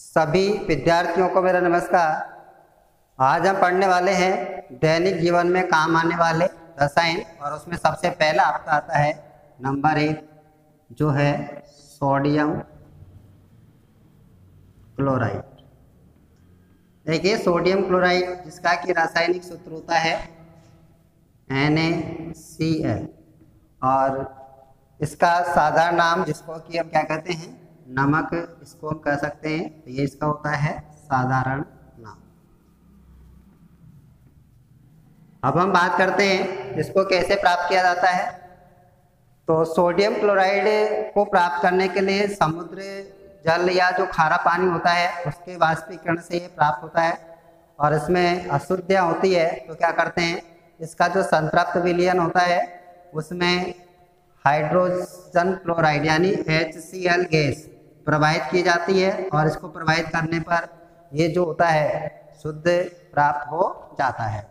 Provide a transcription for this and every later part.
सभी विद्यार्थियों को मेरा नमस्कार। आज हम पढ़ने वाले हैं दैनिक जीवन में काम आने वाले रसायन, और उसमें सबसे पहला आपका आता है नंबर 1 जो है सोडियम क्लोराइड। देखिए सोडियम क्लोराइड जिसका कि रासायनिक सूत्र होता है NaCl, और इसका साधारण नाम जिसको कि हम क्या कहते हैं नमक, इसको हम कह सकते हैं। तो ये इसका होता है साधारण नाम। अब हम बात करते हैं इसको कैसे प्राप्त किया जाता है। तो सोडियम क्लोराइड को प्राप्त करने के लिए समुद्र जल या जो खारा पानी होता है उसके वाष्पीकरण से ये प्राप्त होता है, और इसमें अशुद्धियाँ होती है। तो क्या करते हैं, इसका जो संतृप्त विलयन होता है उसमें हाइड्रोजन क्लोराइड यानी HCl गैस प्रवाहित की जाती है, और इसको प्रवाहित करने पर ये जो होता है शुद्ध प्राप्त हो जाता है।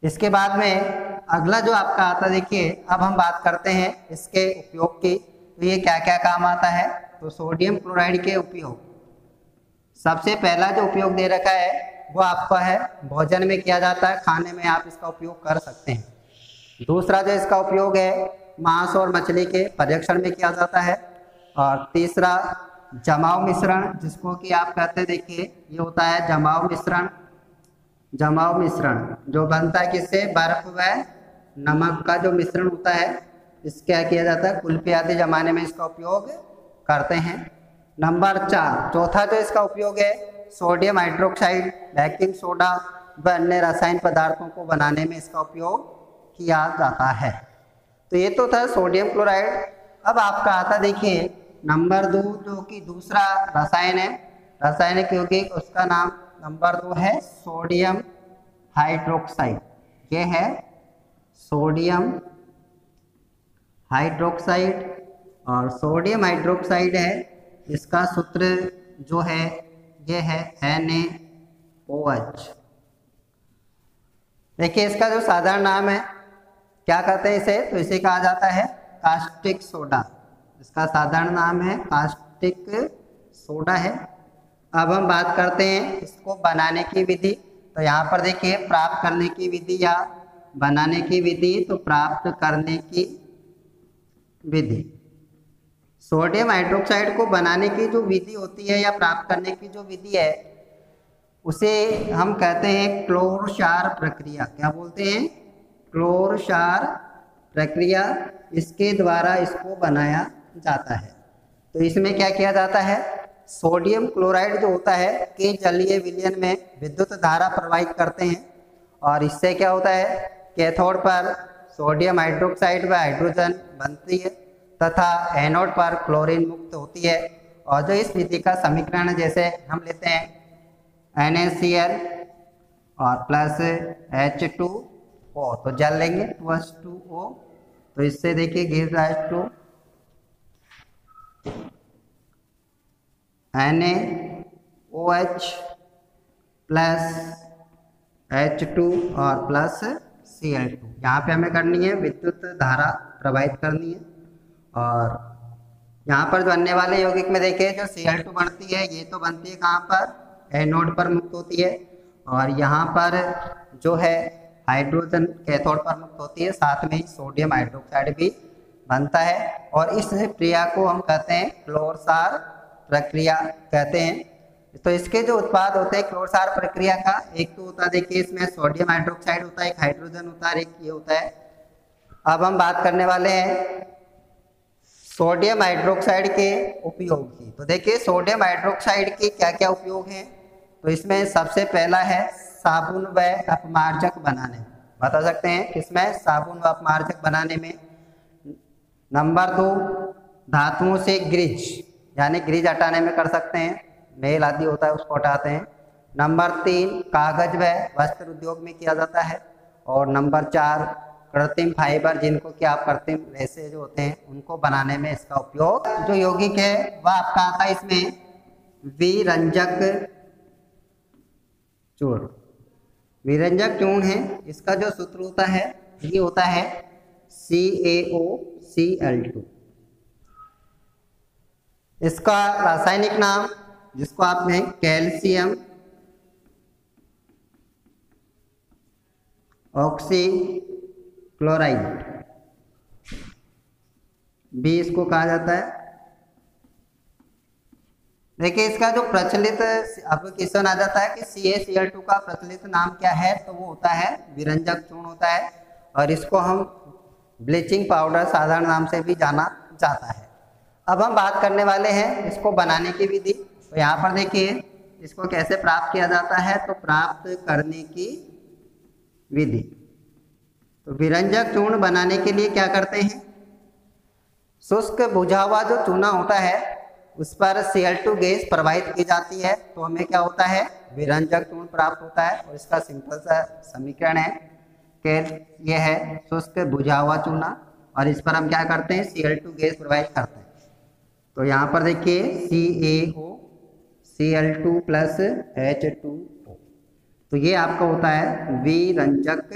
इसके बाद में अगला जो आपका आता, देखिए अब हम बात करते हैं इसके उपयोग की। तो ये क्या क्या काम आता है। तो सोडियम क्लोराइड के उपयोग, सबसे पहला जो उपयोग दे रखा है वो आपका है भोजन में किया जाता है, खाने में आप इसका उपयोग कर सकते हैं। दूसरा जो इसका उपयोग है मांस और मछली के परीक्षण में किया जाता है। और तीसरा जमाव मिश्रण, जिसको कि आप कहते हैं, देखिए ये होता है जमाव मिश्रण। जमाव मिश्रण जो बनता है किससे, बर्फ व नमक का जो मिश्रण होता है, इसका क्या किया जाता है कुल्फी आदि जमाने में इसका उपयोग करते हैं। नंबर 4 चौथा जो इसका उपयोग है सोडियम हाइड्रोक्साइड, बेकिंग सोडा व अन्य रासायनिक पदार्थों को बनाने में इसका उपयोग किया जाता है। तो ये तो था सोडियम क्लोराइड। अब आपका आता देखिए नंबर 2 जो कि दूसरा रसायन है, रासायनिक यौगिक, उसका नाम नंबर 2 है सोडियम हाइड्रोक्साइड। ये है सोडियम हाइड्रोक्साइड, और सोडियम हाइड्रोक्साइड है इसका सूत्र जो है ये है NaOH। देखिए इसका जो साधारण नाम है क्या कहते हैं इसे, तो इसे कहा जाता है कास्टिक सोडा। इसका साधारण नाम है कास्टिक सोडा है। अब हम बात करते हैं इसको बनाने की विधि। तो यहाँ पर देखिए प्राप्त करने की विधि या बनाने की विधि। तो प्राप्त करने की विधि, सोडियम हाइड्रोक्साइड को बनाने की जो विधि होती है या प्राप्त करने की जो विधि है उसे हम कहते हैं क्लोर-क्षार प्रक्रिया। क्या बोलते हैं, क्लोर-क्षार प्रक्रिया। इसके द्वारा इसको बनाया जाता है। तो इसमें क्या किया जाता है, सोडियम क्लोराइड जो होता है के जलीय विलयन में विद्युत धारा प्रवाहित करते हैं, और इससे क्या होता है कैथोड पर सोडियम हाइड्रोक्साइड व हाइड्रोजन बनती है तथा एनोड पर क्लोरीन मुक्त होती है। और जो इस विधि का समीकरण जैसे हम लेते हैं NaCl और प्लस H2O, तो जल लेंगे 2H2O। तो इससे देखिए give rise to NaOH plus H2 और प्लस Cl2। यहाँ पे हमें करनी है विद्युत धारा प्रवाहित करनी है। और यहाँ पर जो बनने वाले यौगिक में देखिए जो Cl2 बनती है, ये तो बनती है कहाँ पर, एनोड पर मुक्त होती है, और यहाँ पर जो है हाइड्रोजन कैथोड पर मुक्त होती है। साथ में ही सोडियम हाइड्रोक्साइड भी बनता है, और इस क्रिया को हम कहते हैं क्लोर-क्षार प्रक्रिया कहते हैं। तो इसके जो उत्पाद होते हैं क्लोर-क्षार प्रक्रिया का, एक तो होता है देखिए इसमें सोडियम हाइड्रोक्साइड होता है, एक हाइड्रोजन होता है, एक ये होता है। अब हम बात करने वाले हैं सोडियम हाइड्रोक्साइड के उपयोग की। तो देखिए सोडियम हाइड्रोक्साइड के क्या क्या उपयोग हैं। तो इसमें सबसे पहला है साबुन व अपमार्जक बनाने, बता सकते हैं किसमें, साबुन व अपमार्जक बनाने में। नंबर 2 धातुओं से ग्रीज यानी ग्रीज हटाने में कर सकते हैं, मेल आदि होता है उसको हटाते हैं। नंबर 3 कागज व वस्त्र उद्योग में किया जाता है। और नंबर 4 कृत्रिम फाइबर, जिनको कि आप कृत्रिम रेशे जो होते हैं उनको बनाने में इसका उपयोग। जो यौगिक है वह आपका आता है इसमें विरंजक चूर्ण। विरंजक चूर्ण है, इसका जो सूत्र होता है ये होता है CaOCl2। इसका रासायनिक नाम जिसको आपने कैल्शियम ऑक्सीक्लोराइड भी इसको कहा जाता है। देखिए इसका जो प्रचलित आपको क्वेश्चन आ जाता है कि CaCl2 का प्रचलित नाम क्या है, तो वो होता है विरंजक चूर्ण होता है, और इसको हम ब्लीचिंग पाउडर साधारण नाम से भी जाना जाता है। अब हम बात करने वाले हैं इसको बनाने की विधि। तो यहाँ पर देखिए इसको कैसे प्राप्त किया जाता है, तो प्राप्त करने की विधि। तो विरंजक चूर्ण बनाने के लिए क्या करते हैं, शुष्क बुझा हुआ जो चूना होता है उस पर Cl2 गैस प्रवाहित की जाती है, तो हमें क्या होता है, विरंजक चूर्ण प्राप्त होता है। और इसका सिंपल सा समीकरण है कि यह है शुष्क बुझा हुआ चूना, और इस पर हम क्या करते हैं, Cl2 गैस प्रवाहित करते हैं। तो यहाँ पर देखिए CaO Cl2 प्लस H2O, तो ये आपका होता है विरंजक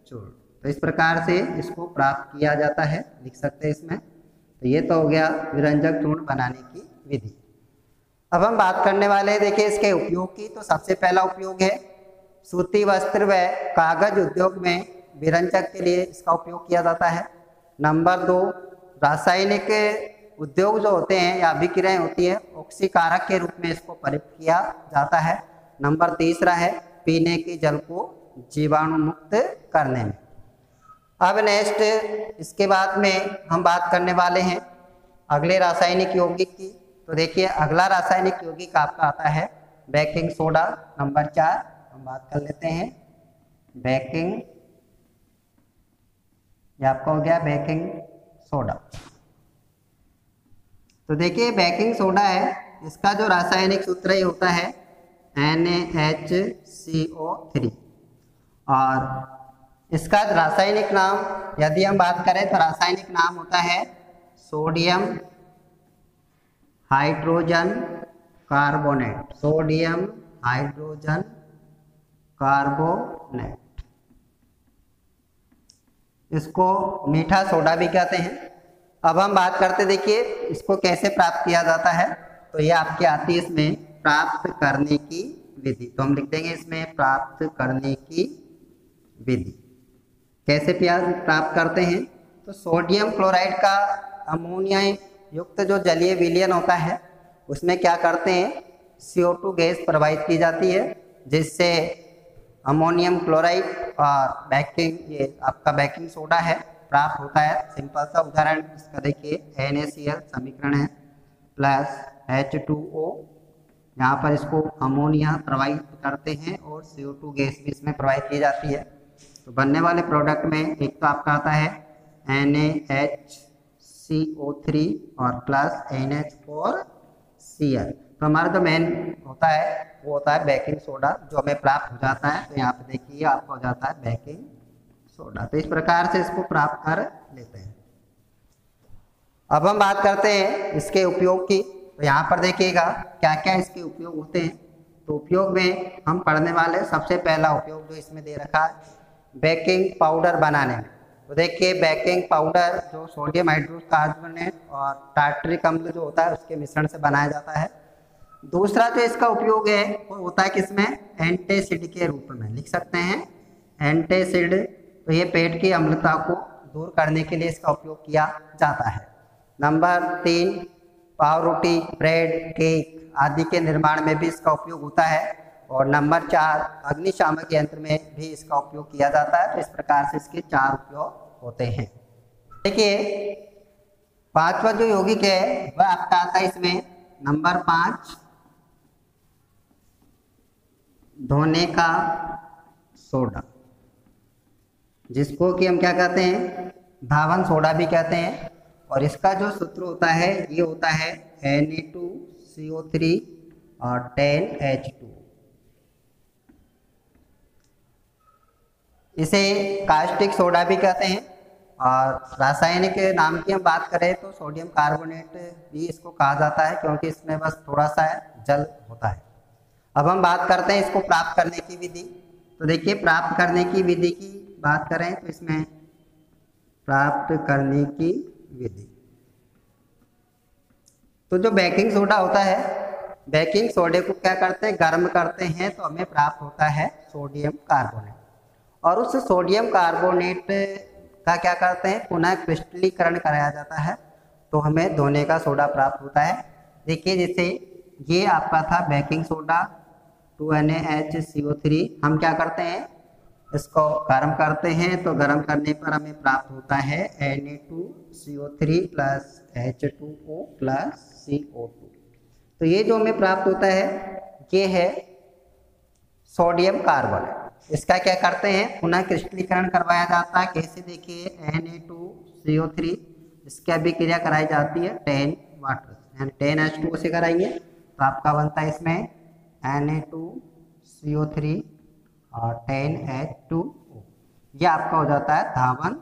चूर्ण। तो इस प्रकार से इसको प्राप्त किया जाता है, लिख सकते हैं इसमें। तो ये तो हो गया विरंजक चूर्ण बनाने की विधि। अब हम बात करने वाले हैं देखिए इसके उपयोग की। तो सबसे पहला उपयोग है सूती वस्त्र व कागज उद्योग में विरंजक के लिए इसका उपयोग किया जाता है। नंबर 2, रासायनिक उद्योग जो होते हैं या अभिक्रियाएं होती है ऑक्सीकारक के रूप में इसको प्रयुक्त किया जाता है। नंबर 3 है पीने के जल को जीवाणु मुक्त करने में। अब नेक्स्ट इसके बाद में हम बात करने वाले हैं अगले रासायनिक यौगिक की। तो देखिए अगला रासायनिक यौगिक आपका आता है बेकिंग सोडा। नंबर 4 हम बात कर लेते हैं बेकिंग, ये आपका हो गया बेकिंग सोडा। तो देखिए बेकिंग सोडा है, इसका जो रासायनिक सूत्र ये होता है NaHCO3, और इसका रासायनिक नाम यदि हम बात करें तो रासायनिक नाम होता है sodium hydrogen carbonate, sodium hydrogen carbonate. इसको मीठा सोडा भी कहते हैं। अब हम बात करते देखिए इसको कैसे प्राप्त किया जाता है। तो ये आपकी आती है इसमें प्राप्त करने की विधि। तो हम लिख देंगे इसमें प्राप्त करने की विधि। कैसे प्राप्त करते हैं, तो सोडियम क्लोराइड का अमोनिया युक्त जो जलीय विलयन होता है उसमें क्या करते हैं, CO2 गैस प्रवाहित की जाती है, जिससे अमोनियम क्लोराइड और बेकिंग, ये आपका बेकिंग सोडा है, प्राप्त होता है। सिंपल सा उदाहरण इसका देखिए NaCl समीकरण है प्लस H2O, यहाँ पर इसको अमोनिया प्रवाहित करते हैं और CO2 गैस भी इसमें प्रवाहित की जाती है। तो बनने वाले प्रोडक्ट में एक तो आपका आता है NaHCO3 और प्लस NH4Cl। तो हमारा जो मेन होता है वो होता है बेकिंग सोडा, जो हमें प्राप्त हो जाता है। तो यहाँ पे देखिए आपका हो जाता है बेकिंग सोडा। तो इस प्रकार से इसको प्राप्त कर लेते हैं। अब हम बात करते हैं इसके उपयोग की। तो यहाँ पर देखिएगा क्या क्या इसके उपयोग होते हैं। तो उपयोग में हम पढ़ने वाले सबसे पहला उपयोग जो इसमें दे रखा है बेकिंग पाउडर बनाने में। तो देखिए बेकिंग पाउडर जो सोडियम हाइड्रोकार्बोनेट और टार्टरिक अम्ल जो होता है उसके मिश्रण से बनाया जाता है। दूसरा जो इसका उपयोग है वो होता है किसमें, एंटीसिड के रूप में, लिख सकते हैं एंटीसिड। तो ये पेट की अम्लता को दूर करने के लिए इसका उपयोग किया जाता है। नंबर 3 पावरोटी, ब्रेड, केक आदि के निर्माण में भी इसका उपयोग होता है। और नंबर 4 अग्निशामक यंत्र में भी इसका उपयोग किया जाता है। तो इस प्रकार से इसके 4 उपयोग होते हैं। देखिए 5वां जो यौगिक है वह आपका आता है इसमें नंबर 5 धोने का सोडा, जिसको कि हम क्या कहते हैं, धावन सोडा भी कहते हैं। और इसका जो सूत्र होता है ये होता है Na2CO3 और 10H2। इसे कास्टिक सोडा भी कहते हैं। और रासायनिक नाम की हम बात करें तो सोडियम कार्बोनेट भी इसको कहा जाता है, क्योंकि इसमें बस थोड़ा सा जल होता है। अब हम बात करते हैं इसको प्राप्त करने की विधि। तो देखिए प्राप्त करने की विधि की बात करें तो इसमें प्राप्त करने की विधि, तो जो बेकिंग सोडा होता है बेकिंग सोडे को क्या करते हैं, गर्म करते हैं तो हमें प्राप्त होता है सोडियम कार्बोनेट। और उस सोडियम कार्बोनेट का क्या करते हैं, पुनः क्रिस्टलीकरण कराया जाता है तो हमें धोने का सोडा प्राप्त होता है। देखिए जैसे ये आपका था बेकिंग सोडा 2NaHCO3, हम क्या करते हैं इसको गर्म करते हैं तो गर्म करने पर हमें प्राप्त होता है Na2CO3 plus H2O plus CO2। तो ये जो हमें प्राप्त होता है ये है सोडियम कार्बोनेट। इसका क्या करते हैं, पुनः क्रिस्टलीकरण करवाया जाता है। कैसे, देखिए Na2CO3 इसकी अभिक्रिया कराई जाती है 10 वाटर यानी 10H2O से कराएंगे तो आपका बनता है इसमें Na2CO3 और 10H2O, ये आपका हो जाता है धावन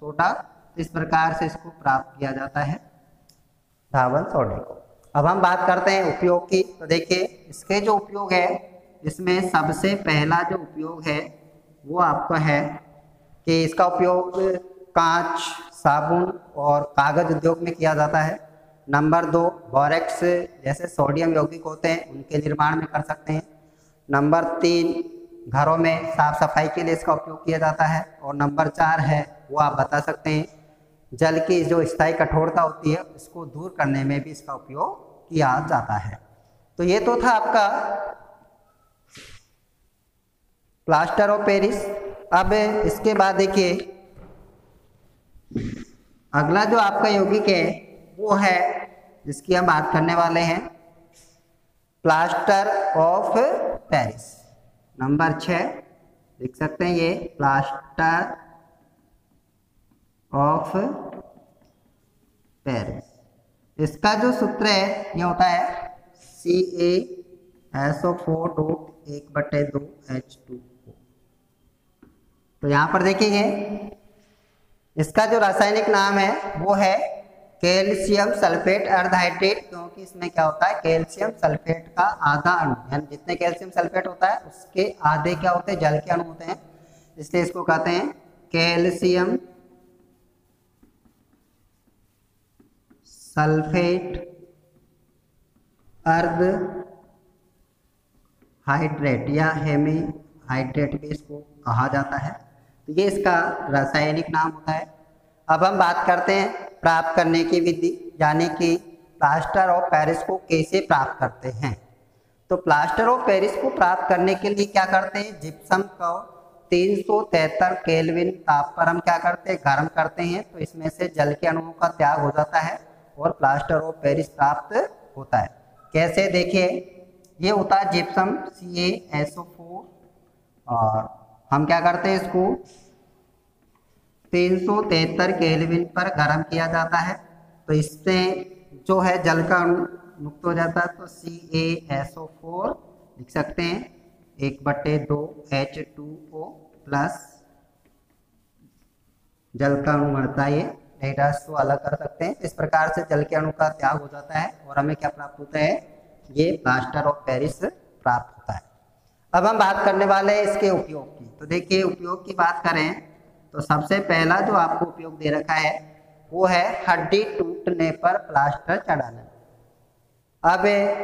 सोडा। इस प्रकार से इसको प्राप्त किया जाता है धावन सोडे को। अब हम बात करते हैं उपयोग की। तो देखिए इसके जो उपयोग है, इसमें सबसे पहला जो उपयोग है वो आपका है कि इसका उपयोग कांच, साबुन और कागज उद्योग में किया जाता है। नंबर 2, बोरेक्स जैसे सोडियम यौगिक होते हैं उनके निर्माण में कर सकते हैं। नंबर 3, घरों में साफ सफाई के लिए इसका उपयोग किया जाता है। और नंबर 4 है वो आप बता सकते हैं जल की जो स्थायी कठोरता होती है उसको दूर करने में भी इसका उपयोग किया जाता है। तो ये तो था आपका प्लास्टर ऑफ पेरिस। अब इसके बाद देखिए अगला जो आपका यौगिक है वो है जिसकी हम बात करने वाले हैं प्लास्टर ऑफ पेरिस। नंबर 6 लिख सकते हैं, ये प्लास्टर ऑफ पेरिस। इसका जो सूत्र है ये होता है CaSO4.1/2H2O। तो यहाँ पर देखिए इसका जो रासायनिक नाम है वो है कैल्शियम सल्फेट अर्धहाइड्रेट, क्योंकि इसमें क्या होता है कैल्शियम सल्फेट का आधा अणु यानी जितने कैल्शियम सल्फेट होता है उसके आधे क्या होते हैं, जल के अणु होते हैं, इसलिए इसको कहते हैं कैल्शियम सल्फेट अर्ध हाइड्रेट या हेमी हाइड्रेट भी इसको कहा जाता है। तो ये इसका रासायनिक नाम होता है। अब हम बात करते हैं प्राप्त करने की विधि, यानी कि प्लास्टर ऑफ पेरिस को कैसे प्राप्त करते हैं। तो प्लास्टर ऑफ पेरिस को प्राप्त करने के लिए क्या करते हैं, जिप्सम को 373 केल्विन ताप पर हम क्या करते हैं गर्म करते हैं तो इसमें से जल के अणुओं का त्याग हो जाता है और प्लास्टर ऑफ पेरिस प्राप्त होता है। कैसे, देखिए ये होता है जिप्सम CaSO4 और हम क्या करते हैं इसको 373 केल्विन पर गर्म किया जाता है तो इससे जो है जल का अणु मुक्त हो जाता है। तो CaSO4 लिख सकते हैं 1/2H2O प्लस जल का अणु बढ़ता है, डेटा को अलग कर सकते हैं। इस प्रकार से जल के अणु का त्याग हो जाता है और हमें क्या प्राप्त होता है, ये प्लास्टर ऑफ पेरिस प्राप्त होता है। अब हम बात करने वाले हैं इसके उपयोग की। तो देखिए उपयोग की बात करें तो सबसे पहला जो आपको उपयोग दे रखा है वो है हड्डी टूटने पर प्लास्टर चढ़ाना। अब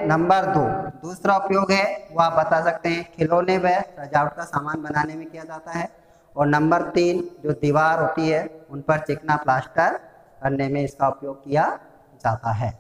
नंबर 2 दूसरा उपयोग है वो आप बता सकते हैं खिलौने व सजावट का सामान बनाने में किया जाता है। और नंबर 3 जो दीवार होती है उन पर चिकना प्लास्टर करने में इसका उपयोग किया जाता है।